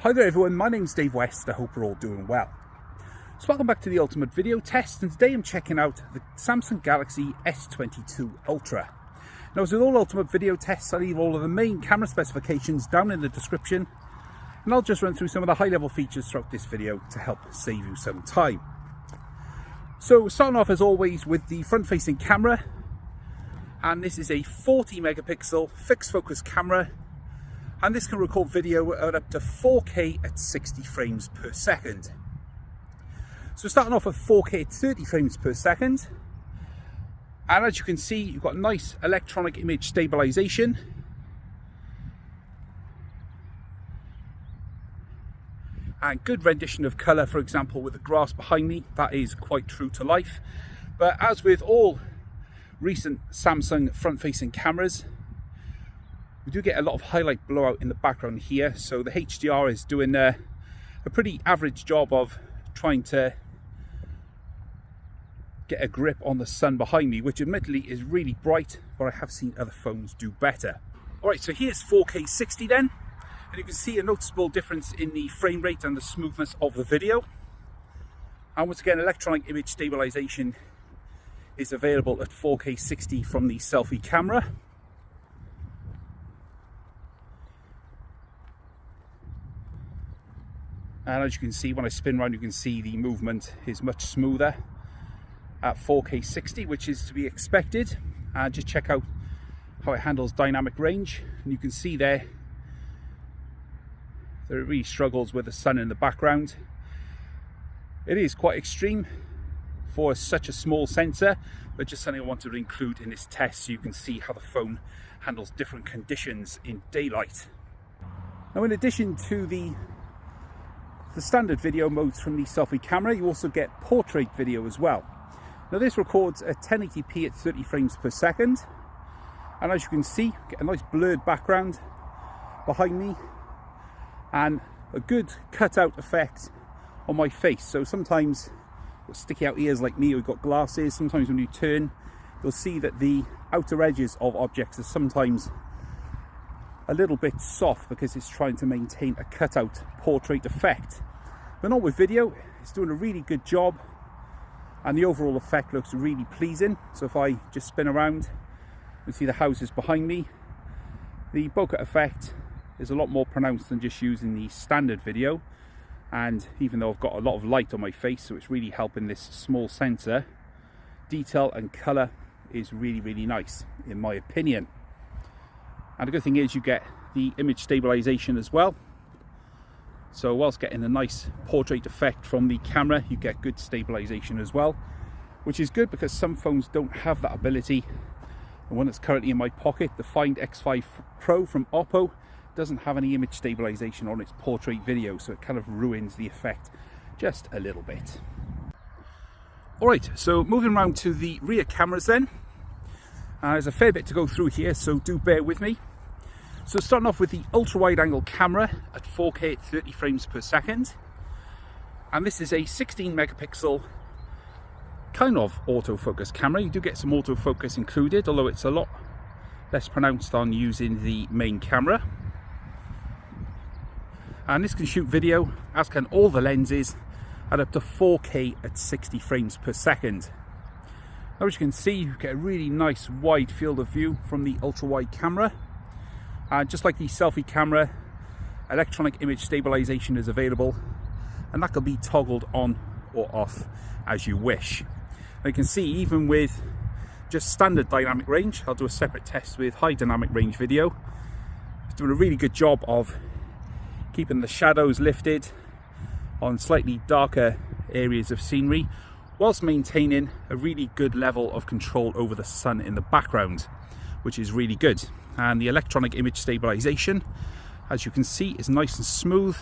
Hi there everyone, my name's Dave West. I hope you're all doing well. So welcome back to the ultimate video test, and today I'm checking out the Samsung Galaxy S22 Ultra. Now, as with all ultimate video tests, I'll leave all of the main camera specifications down in the description, and I'll just run through some of the high level features throughout this video to help save you some time. So starting off as always with the front facing camera, and this is a 40 megapixel fixed focus camera, and this can record video at up to 4K at 60 frames per second. So starting off with 4K at 30 frames per second, and as you can see, you've got nice electronic image stabilization, and good rendition of color. For example, with the grass behind me, that is quite true to life. But as with all recent Samsung front-facing cameras, we do get a lot of highlight blowout in the background here, so the HDR is doing a pretty average job of trying to get a grip on the sun behind me, which admittedly is really bright, but I have seen other phones do better. Alright, so here's 4K 60 then, and you can see a noticeable difference in the frame rate and the smoothness of the video. And once again, electronic image stabilization is available at 4K 60 from the Selfie camera. And as you can see, when I spin around, you can see the movement is much smoother at 4K 60, which is to be expected. And just check out how it handles dynamic range. And you can see there that it really struggles with the sun in the background. It is quite extreme for such a small sensor, but just something I wanted to include in this test so you can see how the phone handles different conditions in daylight. Now, in addition to the standard video modes from the Selfie camera, you also get portrait video as well. Now, this records at 1080p at 30 frames per second, and as you can see, get a nice blurred background behind me and a good cutout effect on my face. So sometimes with sticky out ears like me, who've got glasses, sometimes when you turn, you'll see that the outer edges of objects are sometimes a little bit soft because it's trying to maintain a cutout portrait effect. But not with video. It's doing a really good job, and the overall effect looks really pleasing. So if I just spin around and see the houses behind me, the bokeh effect is a lot more pronounced than just using the standard video. And even though I've got a lot of light on my face, so it's really helping this small sensor, detail and color is really nice in my opinion. And the good thing is you get the image stabilization as well. So whilst getting a nice portrait effect from the camera, you get good stabilization as well, which is good because some phones don't have that ability. The one that's currently in my pocket, the Find X5 Pro from Oppo, doesn't have any image stabilization on its portrait video, so it kind of ruins the effect just a little bit. Alright, so moving around to the rear cameras then. There's a fair bit to go through here, so do bear with me. So starting off with the ultra wide angle camera at 4K at 30 frames per second. And this is a 16 megapixel kind of autofocus camera. You do get some autofocus included, although it's a lot less pronounced on using the main camera. And this can shoot video, as can all the lenses, at up to 4K at 60 frames per second. Now, as you can see, you get a really nice wide field of view from the ultra wide camera. Just like the Selfie camera, electronic image stabilization is available, and that can be toggled on or off as you wish. Now, you can see even with just standard dynamic range, I'll do a separate test with high dynamic range video. It's doing a really good job of keeping the shadows lifted on slightly darker areas of scenery, whilst maintaining a really good level of control over the sun in the background, which is really good. And the electronic image stabilization, as you can see, is nice and smooth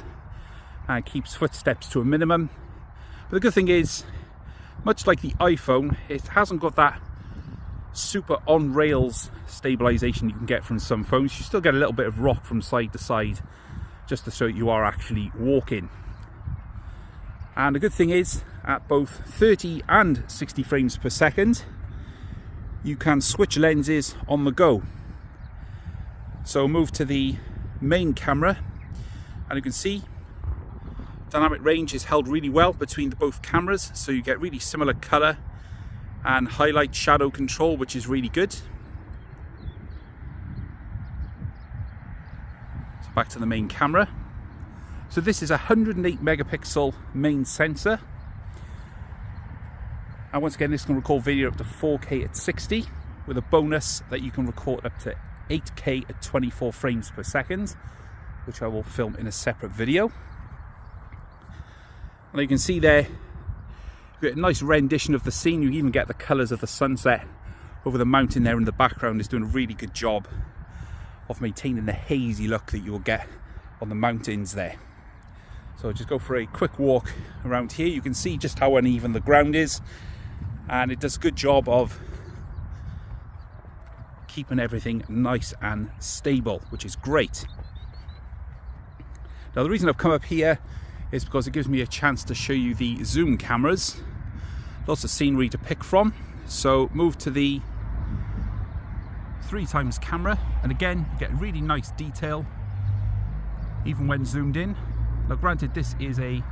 and keeps footsteps to a minimum. But the good thing is, much like the iPhone, it hasn't got that super on rails stabilization you can get from some phones. You still get a little bit of rock from side to side just to show you are actually walking. And the good thing is, at both 30 and 60 frames per second, you can switch lenses on the go. So move to the main camera, and you can see Dynamic range is held really well between both cameras, so you get really similar color and highlight shadow control, which is really good. So back to the main camera. So this is a 108 megapixel main sensor. And once again, this can record video up to 4K at 60, with a bonus that you can record up to 8K at 24 frames per second, which I will film in a separate video. And you can see there, you get a nice rendition of the scene. You even get the colours of the sunset over the mountain there in the background. Is doing a really good job of maintaining the hazy look that you will get on the mountains there. So just go for a quick walk around here. You can see just how uneven the ground is, and it does a good job of keeping everything nice and stable, which is great. Now the reason I've come up here is because it gives me a chance to show you the zoom cameras. Lots of scenery to pick from. So move to the 3x camera, and again you get really nice detail even when zoomed in. Now granted, this is a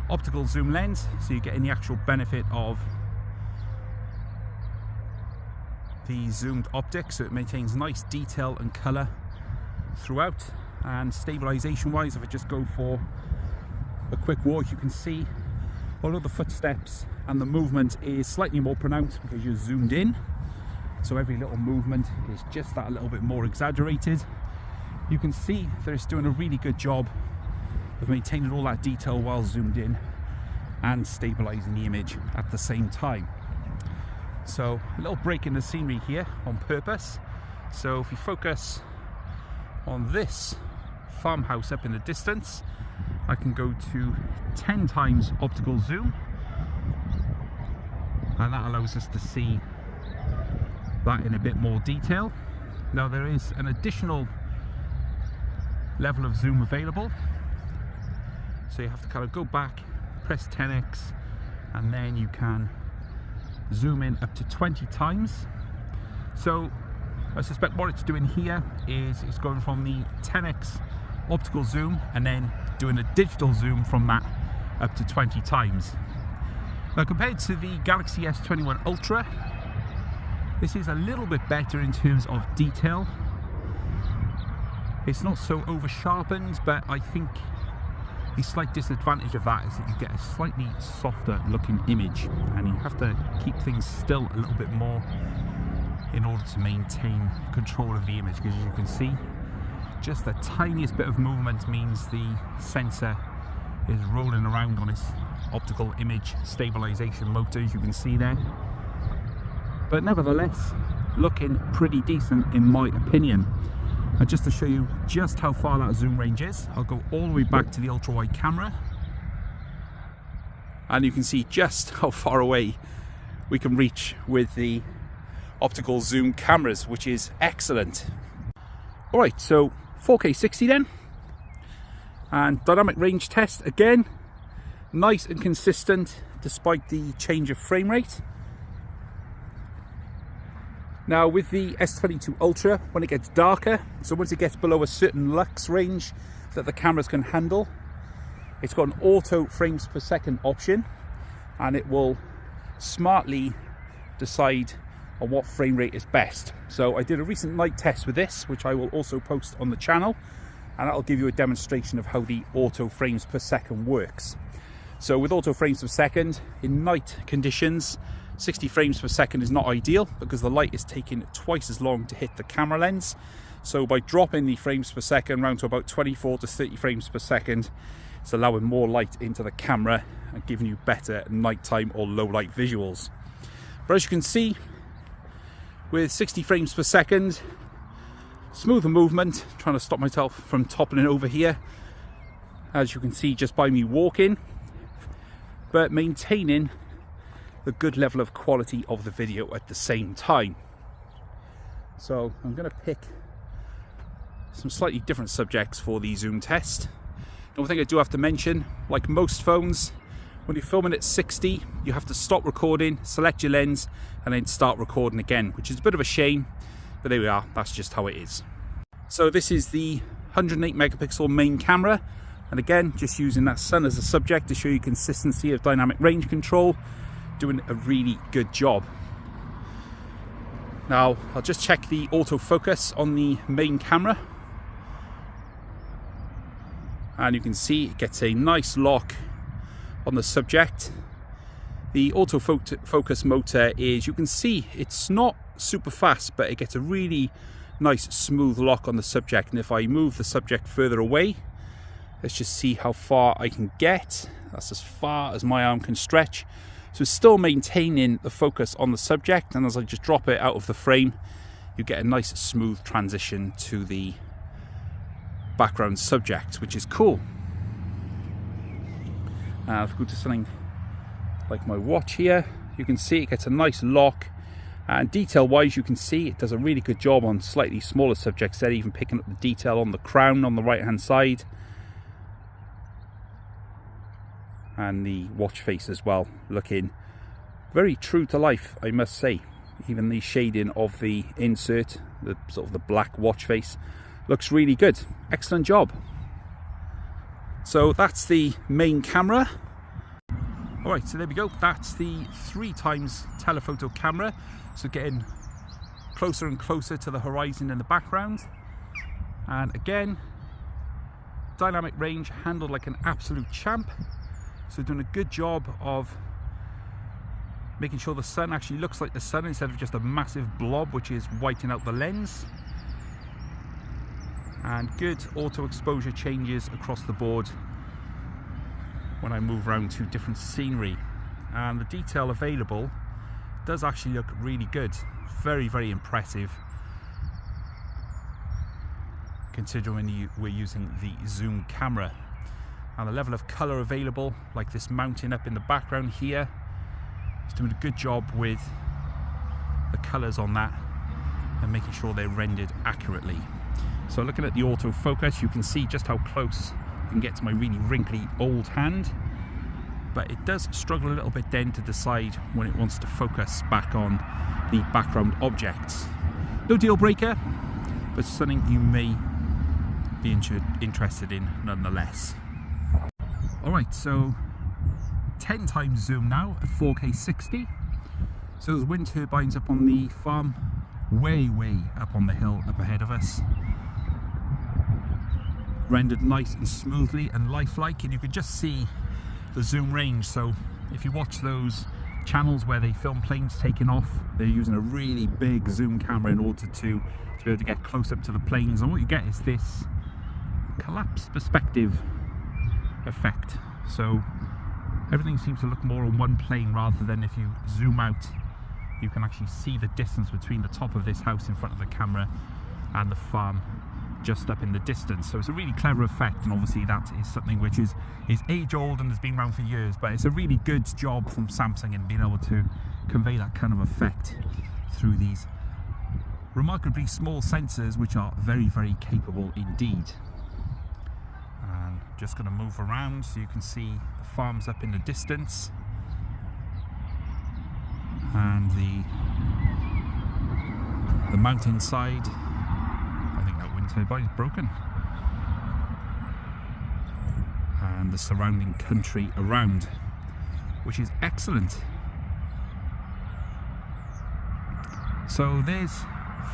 optical zoom lens, so you get the actual benefit of the zoomed optics, so it maintains nice detail and color throughout. And stabilization wise, if I just go for a quick walk, you can see although the footsteps and the movement is slightly more pronounced because you're zoomed in, so every little movement is just that little bit more exaggerated. You can see that it's doing a really good job of maintaining all that detail while zoomed in and stabilizing the image at the same time. So a little break in the scenery here on purpose. So if you focus on this farmhouse up in the distance, I can go to 10x optical zoom, and that allows us to see that in a bit more detail. Now there is an additional level of zoom available, so you have to kind of go back, press 10x, and then you can zoom in up to 20 times. So I suspect what it's doing here is it's going from the 10x optical zoom and then doing a digital zoom from that up to 20 times. Now compared to the Galaxy S21 Ultra, this is a little bit better in terms of detail. It's not so over sharpened, but I think the slight disadvantage of that is that you get a slightly softer looking image, and you have to keep things still a little bit more in order to maintain control of the image, because as you can see, just the tiniest bit of movement means the sensor is rolling around on its optical image stabilization motor, as you can see there. But nevertheless, looking pretty decent in my opinion. And just to show you just how far that zoom range is, I'll go all the way back to the ultra wide camera, and you can see just how far away we can reach with the optical zoom cameras, which is excellent. Alright, so 4K 60 then, and dynamic range test again, nice and consistent despite the change of frame rate. Now with the S22 Ultra, when it gets darker, so once it gets below a certain lux range that the cameras can handle, it's got an auto frames per second option, and it will smartly decide on what frame rate is best. So I did a recent night test with this, which I will also post on the channel, and that'll give you a demonstration of how the auto frames per second works. So with auto frames per second, in night conditions, 60 frames per second is not ideal because the light is taking twice as long to hit the camera lens. So by dropping the frames per second around to about 24 to 30 frames per second, it's allowing more light into the camera and giving you better nighttime or low light visuals. But as you can see, with 60 frames per second, smoother movement, trying to stop myself from toppling over here, as you can see just by me walking, but maintaining the good level of quality of the video at the same time. So I'm going to pick some slightly different subjects for the zoom test. The one thing I do have to mention, like most phones, when you're filming at 60, you have to stop recording, select your lens, and then start recording again, which is a bit of a shame, but there we are, that's just how it is. So this is the 108 megapixel main camera And again, just using that sun as a subject to show you consistency of dynamic range control, doing a really good job. Now, I'll just check the autofocus on the main camera. And you can see it gets a nice lock on the subject. The autofocus motor is, you can see it's not super fast, but it gets a really nice smooth lock on the subject. And if I move the subject further away, let's just see how far I can get. That's as far as my arm can stretch. So it's still maintaining the focus on the subject, and as I just drop it out of the frame, you get a nice smooth transition to the background subject, which is cool. If we go to something like my watch here, you can see it gets a nice lock, and detail wise you can see it does a really good job on slightly smaller subjects there, even picking up the detail on the crown on the right hand side. And the watch face as well, looking very true to life, I must say. Even the shading of the insert, the sort of the black watch face, looks really good. Excellent job. So that's the main camera. Alright, so there we go. That's the 3x telephoto camera. So getting closer and closer to the horizon in the background. And again, dynamic range handled like an absolute champ. So doing a good job of making sure the sun actually looks like the sun instead of just a massive blob which is whiting out the lens. And good auto exposure changes across the board when I move around to different scenery. And the detail available does actually look really good. Very, very impressive considering we're using the zoom camera. And the level of colour available, like this mountain up in the background here, it's doing a good job with the colours on that and making sure they're rendered accurately. So looking at the autofocus, you can see just how close you can get to my really wrinkly old hand, but it does struggle a little bit then to decide when it wants to focus back on the background objects. No deal breaker, but something you may be interested in nonetheless. Alright, so 10x zoom now at 4K 60. So those wind turbines up on the farm, way up on the hill up ahead of us, rendered nice and smoothly and lifelike, and you can just see the zoom range. So if you watch those channels where they film planes taking off, they're using a really big zoom camera in order to be able to get close up to the planes, and what you get is this collapsed perspective effect. So everything seems to look more on one plane, rather than if you zoom out you can actually see the distance between the top of this house in front of the camera and the farm just up in the distance. So it's a really clever effect, and obviously that is something which is age old and has been around for years, but it's a really good job from Samsung in being able to convey that kind of effect through these remarkably small sensors, which are very capable indeed. And just going to move around so you can see the farms up in the distance and the mountainside. I think that wind turbine is broken. And the surrounding country around, which is excellent. So there's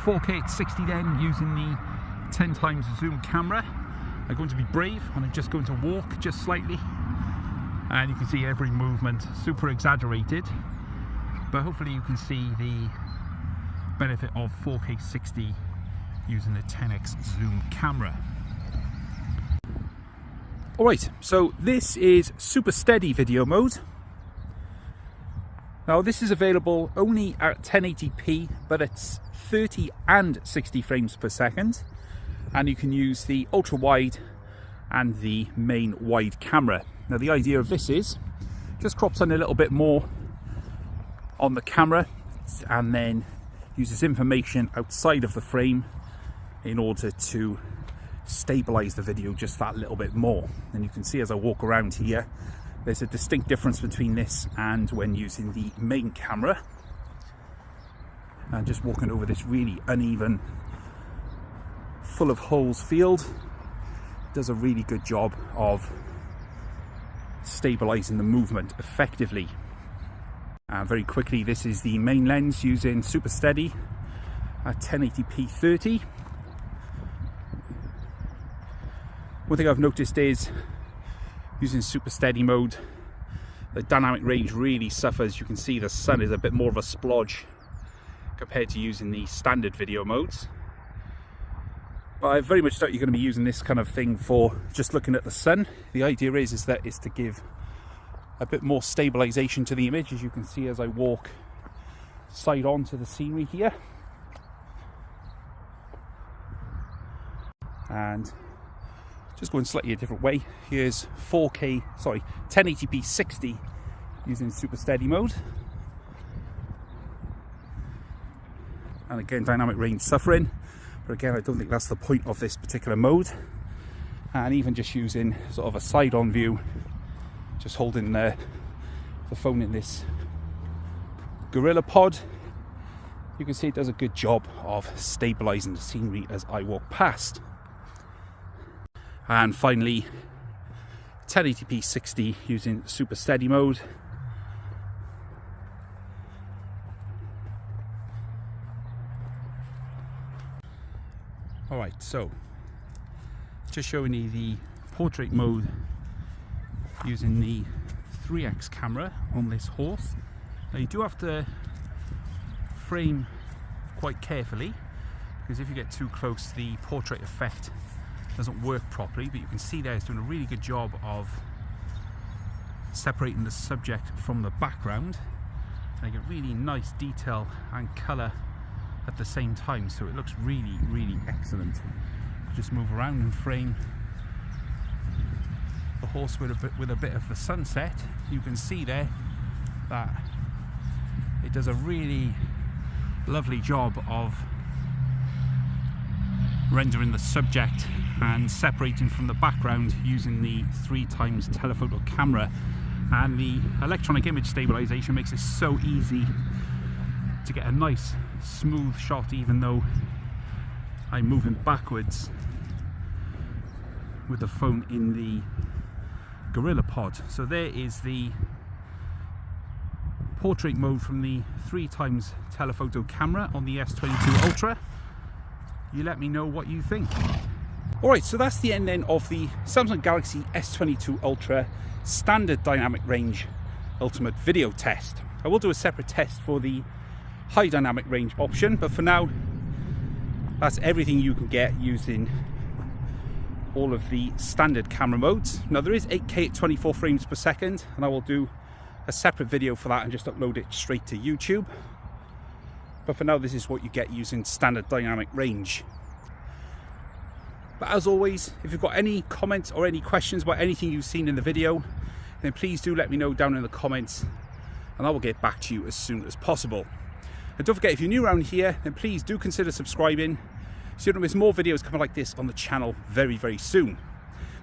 4K at 60 then, using the 10x zoom camera. I'm going to be brave and I'm just going to walk just slightly, and you can see every movement super exaggerated, but hopefully you can see the benefit of 4K 60 using the 10x zoom camera. Alright, so this is super steady video mode. Now this is available only at 1080p, but it's 30 and 60 frames per second, and you can use the ultra wide and the main wide camera. Now the idea of this is just crops in a little bit more on the camera and then uses information outside of the frame in order to stabilize the video just that little bit more. And you can see as I walk around here, there's a distinct difference between this and when using the main camera. And just walking over this really uneven, full of holes field, does a really good job of stabilizing the movement effectively. Very quickly, this is the main lens using Super Steady at 1080p 30. One thing I've noticed is using Super Steady mode, the dynamic range really suffers. You can see the sun is a bit more of a splodge compared to using the standard video modes. But I very much doubt you're going to be using this kind of thing for just looking at the sun. The idea is that it's to give a bit more stabilization to the image, as you can see as I walk side on to the scenery here. And just going slightly a different way, here's 1080p 60 using Super Steady mode. And again, dynamic range suffering, but again, I don't think that's the point of this particular mode. And even just using sort of a side-on view, just holding the phone in this Gorilla Pod, you can see it does a good job of stabilizing the scenery as I walk past. And finally, 1080p 60 using Super Steady mode. Alright, so just showing you the portrait mode using the 3x camera on this horse. Now you do have to frame quite carefully, because if you get too close, the portrait effect doesn't work properly, but you can see there it's doing a really good job of separating the subject from the background, and you get really nice detail and colour at the same time, so it looks really, really excellent. Just move around and frame the horse with a bit of the sunset. You can see there that it does a really lovely job of rendering the subject and separating from the background using the 3x telephoto camera. And the electronic image stabilization makes it so easy to get a nice smooth shot, even though I'm moving backwards with the phone in the Gorilla Pod. So there is the portrait mode from the 3x telephoto camera on the S22 Ultra. You let me know what you think. Alright, so that's the end then of the Samsung Galaxy S22 Ultra standard dynamic range ultimate video test. I will do a separate test for the high dynamic range option, but for now that's everything you can get using all of the standard camera modes. Now there is 8K at 24 frames per second, and I will do a separate video for that and just upload it straight to YouTube. But for now, this is what you get using standard dynamic range. But as always, if you've got any comments or any questions about anything you've seen in the video, then please do let me know down in the comments, and I will get back to you as soon as possible. And don't forget, if you're new around here, then please do consider subscribing so you don't miss more videos coming like this on the channel very, very soon.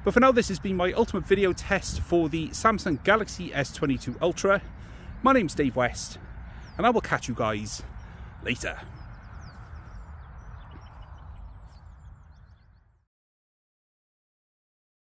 But for now, this has been my ultimate video test for the Samsung Galaxy S22 Ultra. My name's Dave West, and I will catch you guys later.